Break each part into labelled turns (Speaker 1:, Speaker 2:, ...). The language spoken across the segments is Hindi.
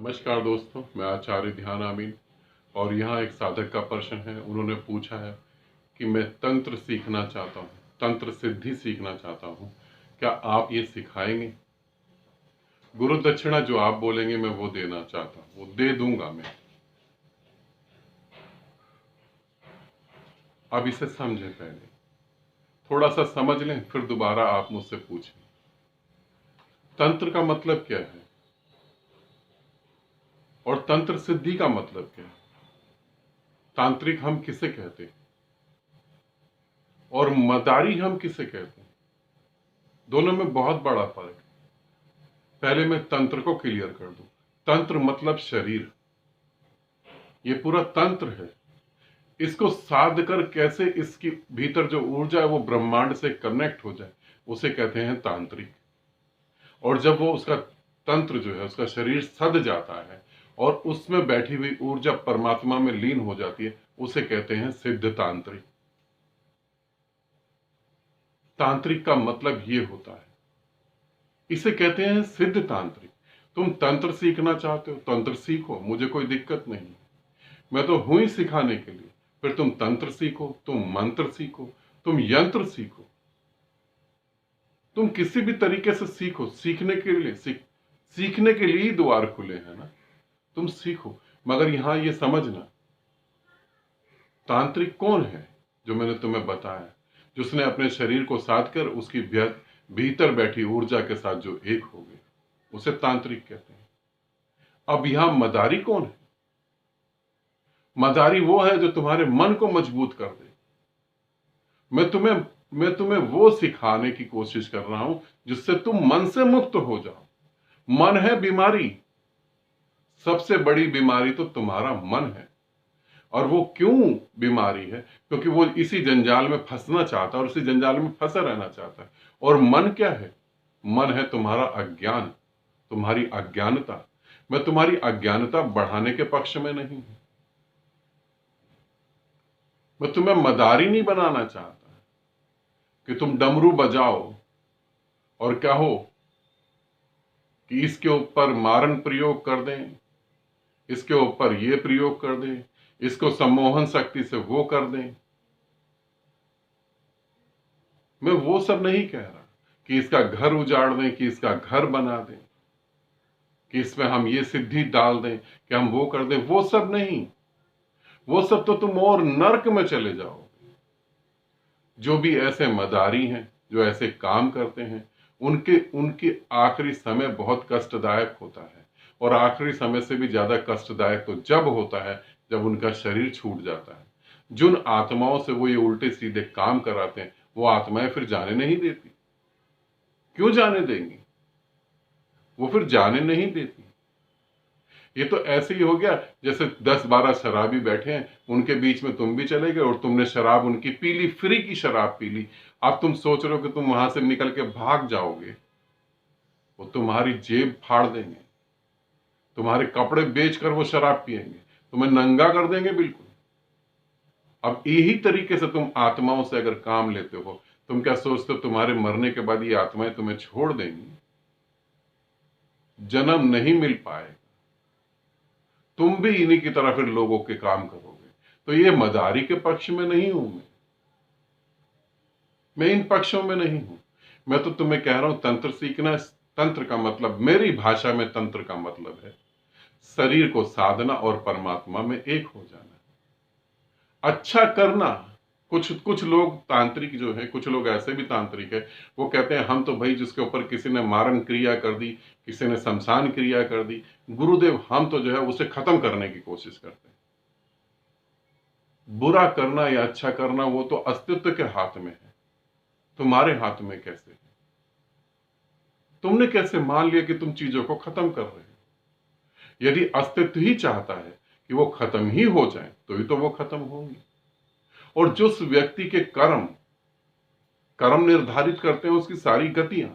Speaker 1: नमस्कार दोस्तों, मैं आचार्य ध्यान आमीन। और यहाँ एक साधक का प्रश्न है। उन्होंने पूछा है कि मैं तंत्र सीखना चाहता हूँ, तंत्र सिद्धि सीखना चाहता हूँ, क्या आप ये सिखाएंगे? गुरु दक्षिणा जो आप बोलेंगे मैं वो देना चाहता हूँ, वो दे दूंगा मैं। अब इसे समझें, पहले थोड़ा सा समझ लें, फिर दोबारा आप मुझसे पूछें। तंत्र का मतलब क्या है और तंत्र सिद्धि का मतलब क्या है? तांत्रिक हम किसे कहते हैं और मदारी हम किसे कहते हैं? दोनों में बहुत बड़ा फर्क है। पहले मैं तंत्र को क्लियर कर दूं। तंत्र मतलब शरीर, ये पूरा तंत्र है। इसको साध कर कैसे इसकी भीतर जो ऊर्जा है वो ब्रह्मांड से कनेक्ट हो जाए, उसे कहते हैं तांत्रिक। और जब वो उसका तंत्र जो है, उसका शरीर सद जाता है और उसमें बैठी हुई ऊर्जा परमात्मा में लीन हो जाती है, उसे कहते हैं सिद्ध तांत्रिक। तांत्रिक का मतलब ये होता है, इसे कहते हैं सिद्ध तांत्रिक। तुम तंत्र सीखना चाहते हो, तंत्र सीखो, मुझे कोई दिक्कत नहीं। मैं तो हूं ही सिखाने के लिए। फिर तुम तंत्र सीखो, तुम मंत्र सीखो, तुम यंत्र सीखो, तुम किसी भी तरीके से सीखो। सीखने के लिए सीखने के लिए ही द्वार खुले हैं ना। तुम सीखो, मगर यहां ये समझना, तांत्रिक कौन है? जो मैंने तुम्हें बताया, जिसने अपने शरीर को साध कर उसकी भीतर बैठी ऊर्जा के साथ जो एक हो गए, उसे तांत्रिक कहते हैं। अब यहां मदारी कौन है? मदारी वो है जो तुम्हारे मन को मजबूत कर दे। मैं तुम्हें वो सिखाने की कोशिश कर रहा हूं जिससे तुम मन से मुक्त हो जाओ। मन है बीमारी, सबसे बड़ी बीमारी तो तुम्हारा मन है। और वो क्यों बीमारी है? क्योंकि वो इसी जंजाल में फंसना चाहता है और इसी जंजाल में फंसा रहना चाहता है। और मन क्या है? मन है तुम्हारा अज्ञान, तुम्हारी अज्ञानता। मैं तुम्हारी अज्ञानता बढ़ाने के पक्ष में नहीं हूं। मैं तुम्हें मदारी नहीं बनाना चाहता कि तुम डमरू बजाओ और कहो कि इसके ऊपर मारण प्रयोग कर दें, इसके ऊपर ये प्रयोग कर दें, इसको सम्मोहन शक्ति से वो कर दें। मैं वो सब नहीं कह रहा कि इसका घर उजाड़ दें, कि इसका घर बना दें, कि इसमें हम ये सिद्धि डाल दें, कि हम वो कर दें। वो सब नहीं। वो सब तो तुम और नर्क में चले जाओगे। जो भी ऐसे मदारी हैं, जो ऐसे काम करते हैं, उनके उनकी आखिरी समय बहुत कष्टदायक होता है। और आखिरी समय से भी ज्यादा कष्टदायक तो जब होता है जब उनका शरीर छूट जाता है। जिन आत्माओं से वो ये उल्टे सीधे काम कराते हैं, वो आत्माएं फिर जाने नहीं देती। क्यों जाने देंगी? वो फिर जाने नहीं देती। ये तो ऐसे ही हो गया जैसे 10-12 शराबी बैठे हैं, उनके बीच में तुम भी चले गए और तुमने शराब उनकी पी ली, फ्री की शराब पी ली। अब तुम सोच रहे हो कि तुम वहां से निकल के भाग जाओगे। वो तुम्हारी जेब फाड़ देंगे, तुम्हारे कपड़े बेचकर वो शराब पिएंगे, तुम्हें नंगा कर देंगे बिल्कुल। अब यही तरीके से तुम आत्माओं से अगर काम लेते हो, तुम क्या सोचते हो तुम्हारे मरने के बाद ये आत्माएं तुम्हें छोड़ देंगी? जन्म नहीं मिल पाएगा। तुम भी इन्हीं की तरह फिर लोगों के काम करोगे। तो ये मदारी के पक्ष में नहीं हूं मैं इन पक्षों में नहीं हूं। मैं तो तुम्हें कह रहा हूं तंत्र सीखना। तंत्र का मतलब, मेरी भाषा में तंत्र का मतलब है शरीर को साधना और परमात्मा में एक हो जाना, अच्छा करना। कुछ कुछ लोग तांत्रिक जो है, कुछ लोग ऐसे भी तांत्रिक है, वो कहते हैं हम तो भाई जिसके ऊपर किसी ने मारण क्रिया कर दी, किसी ने शमशान क्रिया कर दी, गुरुदेव हम तो जो है उसे खत्म करने की कोशिश करते हैं। बुरा करना या अच्छा करना वो तो अस्तित्व के हाथ में है, तुम्हारे हाथ में कैसे है? तुमने कैसे मान लिया कि तुम चीजों को खत्म कर रहे हो? यदि अस्तित्व ही चाहता है कि वो खत्म ही हो जाए, तो ही तो वो खत्म होंगी। और जिस व्यक्ति के कर्म कर्म निर्धारित करते हैं उसकी सारी गतियां।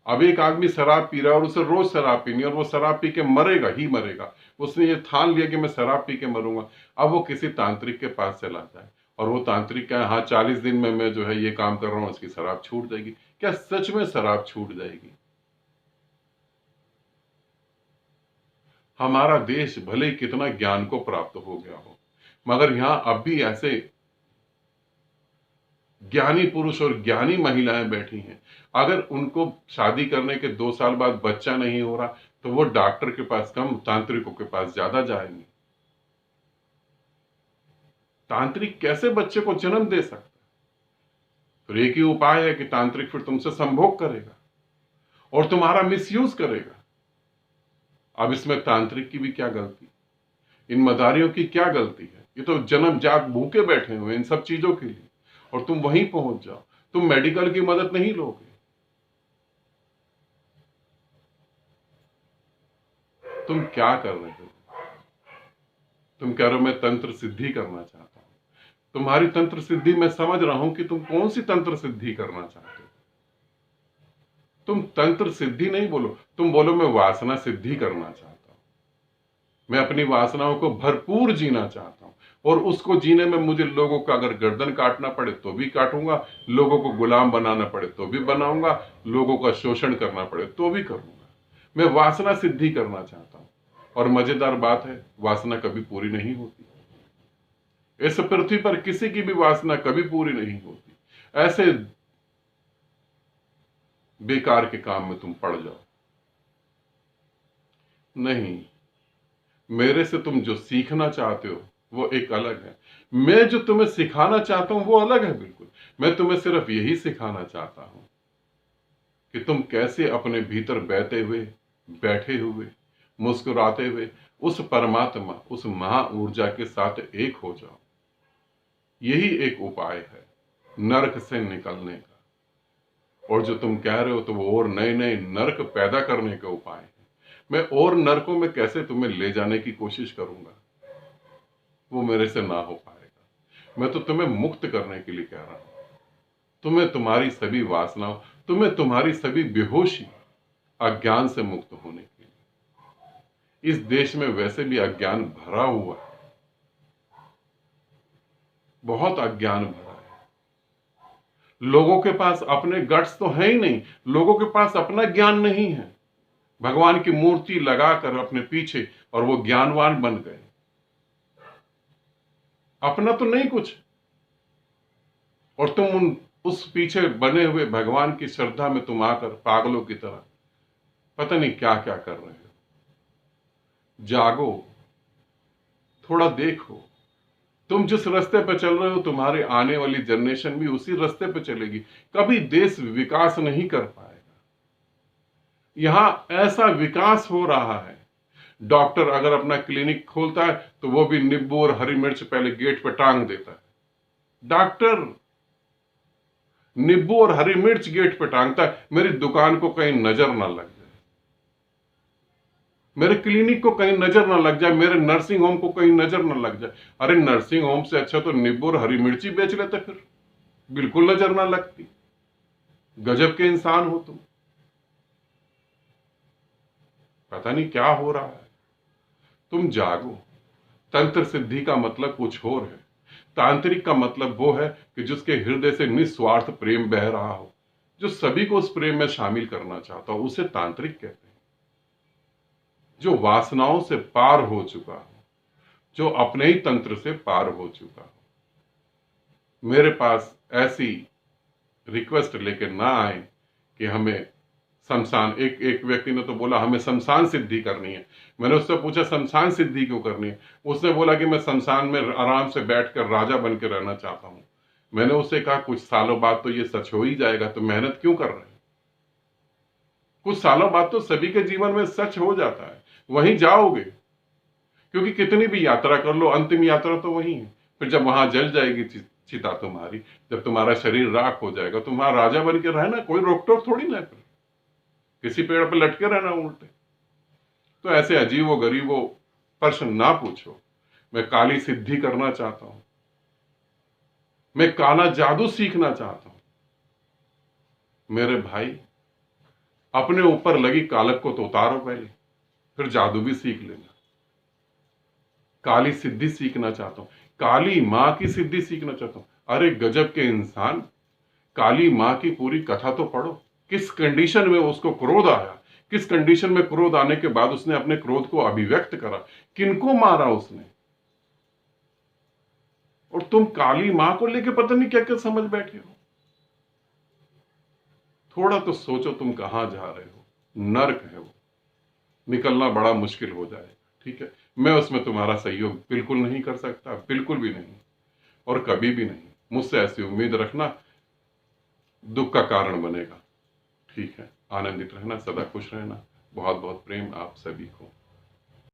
Speaker 1: अब एक आदमी शराब पी रहा है और उसे रोज शराब पीनी, और वो शराब पी के मरेगा ही मरेगा। उसने ये ठान लिया कि मैं शराब पी के मरूंगा। अब वो किसी तांत्रिक के पास चला जाए और वो तांत्रिक कहे हाँ 40 दिन में मैं जो है ये काम कर रहा हूं, उसकी शराब छूट जाएगी। क्या सच में शराब छूट जाएगी? हमारा देश भले ही कितना ज्ञान को प्राप्त हो गया हो, मगर यहां अब भी ऐसे ज्ञानी पुरुष और ज्ञानी महिलाएं बैठी हैं। अगर उनको शादी करने के 2 साल बाद बच्चा नहीं हो रहा तो वो डॉक्टर के पास कम, तांत्रिकों के पास ज्यादा जाएंगे। तांत्रिक कैसे बच्चे को जन्म दे सकता है? फिर एक ही उपाय है कि तांत्रिक फिर तुमसे संभोग करेगा और तुम्हारा मिसयूज करेगा। अब इसमें तांत्रिक की भी क्या गलती, इन मदारियों की क्या गलती है? ये तो जन्मजात भूखे बैठे हुए इन सब चीजों के लिए, और तुम वहीं पहुंच जाओ। तुम मेडिकल की मदद नहीं लोगे। तुम क्या कर रहे हो? तुम कह रहे हो मैं तंत्र सिद्धि करना चाहता हूं। तुम्हारी तंत्र सिद्धि मैं समझ रहा हूं कि तुम कौन सी तंत्र सिद्धि करना चाहते हो। तुम तंत्र सिद्धि नहीं बोलो, तुम बोलो मैं वासना सिद्धि करना चाहता हूं। मैं अपनी वासनाओं को भरपूर जीना चाहता हूं, और उसको जीने में मुझे लोगों का अगर गर्दन काटना पड़े तो भी काटूंगा, लोगों को गुलाम बनाना पड़े तो भी बनाऊंगा, लोगों का शोषण करना पड़े तो भी करूंगा। मैं वासना सिद्धि करना चाहता हूं। और मजेदार बात है, वासना कभी पूरी नहीं होती। इस पृथ्वी पर किसी की भी वासना कभी पूरी नहीं होती। ऐसे बेकार के काम में तुम पड़ जाओ। नहीं, मेरे से तुम जो सीखना चाहते हो वो एक अलग है। मैं जो तुम्हें सिखाना चाहता हूं वो अलग है बिल्कुल। मैं तुम्हें सिर्फ यही सिखाना चाहता हूं कि तुम कैसे अपने भीतर बहते हुए, बैठे हुए, मुस्कुराते हुए उस परमात्मा, उस महा ऊर्जा के साथ एक हो जाओ। यही एक उपाय है नरक से निकलने का। और जो तुम कह रहे हो तो वो और नए नए नरक पैदा करने का उपाय है। मैं और नरकों में कैसे तुम्हें ले जाने की कोशिश करूंगा, वो मेरे से ना हो पाएगा। मैं तो तुम्हें मुक्त करने के लिए कह रहा हूं। तुम्हें तुम्हारी सभी वासनाओं, तुम्हें तुम्हारी सभी बेहोशी, अज्ञान से मुक्त होने के लिए। इस देश में वैसे भी अज्ञान भरा हुआ है, बहुत अज्ञान भरा है। लोगों के पास अपने गट्स तो है ही नहीं, लोगों के पास अपना ज्ञान नहीं है। भगवान की मूर्ति लगाकर अपने पीछे और वो ज्ञानवान बन गए। अपना तो नहीं कुछ, और तुम उस पीछे बने हुए भगवान की श्रद्धा में तुम आकर पागलों की तरह पता नहीं क्या क्या कर रहे हो। जागो, थोड़ा देखो। तुम जिस रास्ते पर चल रहे हो तुम्हारी आने वाली जनरेशन भी उसी रास्ते पर चलेगी। कभी देश विकास नहीं कर पाएगा। यहां ऐसा विकास हो रहा है, डॉक्टर अगर अपना क्लिनिक खोलता है तो वो भी नींबू और हरी मिर्च पहले गेट पर टांग देता है। डॉक्टर नींबू और हरी मिर्च गेट पर टांगता है, मेरी दुकान को कहीं नजर ना लग जाए, मेरे क्लिनिक को कहीं नजर ना लग जाए, मेरे नर्सिंग होम को कहीं नजर ना लग जाए। अरे नर्सिंग होम से अच्छा तो नींबू और हरी मिर्ची बेच लेते, फिर बिल्कुल नजर ना लगती। गजब के इंसान हो तुम। पता नहीं क्या हो रहा है। तुम जागो। तंत्र सिद्धि का मतलब कुछ और है। तांत्रिक का मतलब वो है कि जिसके हृदय से निस्वार्थ प्रेम बह रहा हो, जो सभी को उस प्रेम में शामिल करना चाहता हो, उसे तांत्रिक कहते हैं। जो वासनाओं से पार हो चुका हो, जो अपने ही तंत्र से पार हो चुका हो। मेरे पास ऐसी रिक्वेस्ट लेके ना आए कि हमें शमशान, एक व्यक्ति ने तो बोला हमें शमशान सिद्धि करनी है। मैंने उससे पूछा शमशान सिद्धि क्यों करनी है? उसने बोला कि मैं शमशान में आराम से बैठकर राजा बन के रहना चाहता हूं। मैंने उससे कहा कुछ सालों बाद तो ये सच हो ही जाएगा, तो मेहनत क्यों कर रहे हैं? कुछ सालों बाद तो सभी के जीवन में सच हो जाता है, वहीं जाओगे। क्योंकि कितनी भी यात्रा कर लो, अंतिम यात्रा तो वही है। फिर जब वहां जल जाएगी चिता तुम्हारी, जब तुम्हारा शरीर राख हो जाएगा, तुम वहां राजा बन के रहना, कोई रोक टोक थोड़ी ना है। फिर किसी पेड़ पर लटके रहना उल्टे। तो ऐसे अजीबो गरीबो प्रश्न ना पूछो। मैं काली सिद्धि करना चाहता हूं, मैं काला जादू सीखना चाहता हूं। मेरे भाई, अपने ऊपर लगी कालक को तो उतारो पहले, फिर जादू भी सीख लेना। काली सिद्धि सीखना चाहता हूं, काली मां की सिद्धि सीखना चाहता हूं। अरे गजब के इंसान, काली मां की पूरी कथा तो पढ़ो। किस कंडीशन में उसको क्रोध आया, किस कंडीशन में क्रोध आने के बाद उसने अपने क्रोध को अभिव्यक्त करा, किनको मारा उसने। और तुम काली मां को लेके पता नहीं क्या क्या समझ बैठे हो। थोड़ा तो सोचो तुम कहां जा रहे हो। नर्क है वो, निकलना बड़ा मुश्किल हो जाएगा। ठीक है, मैं उसमें तुम्हारा सहयोग बिल्कुल नहीं कर सकता, बिल्कुल भी नहीं, और कभी भी नहीं। मुझसे ऐसी उम्मीद रखना, दुख का कारण बनेगा। ठीक है, आनंदित रहना, सदा खुश रहना। बहुत बहुत प्रेम आप सभी को।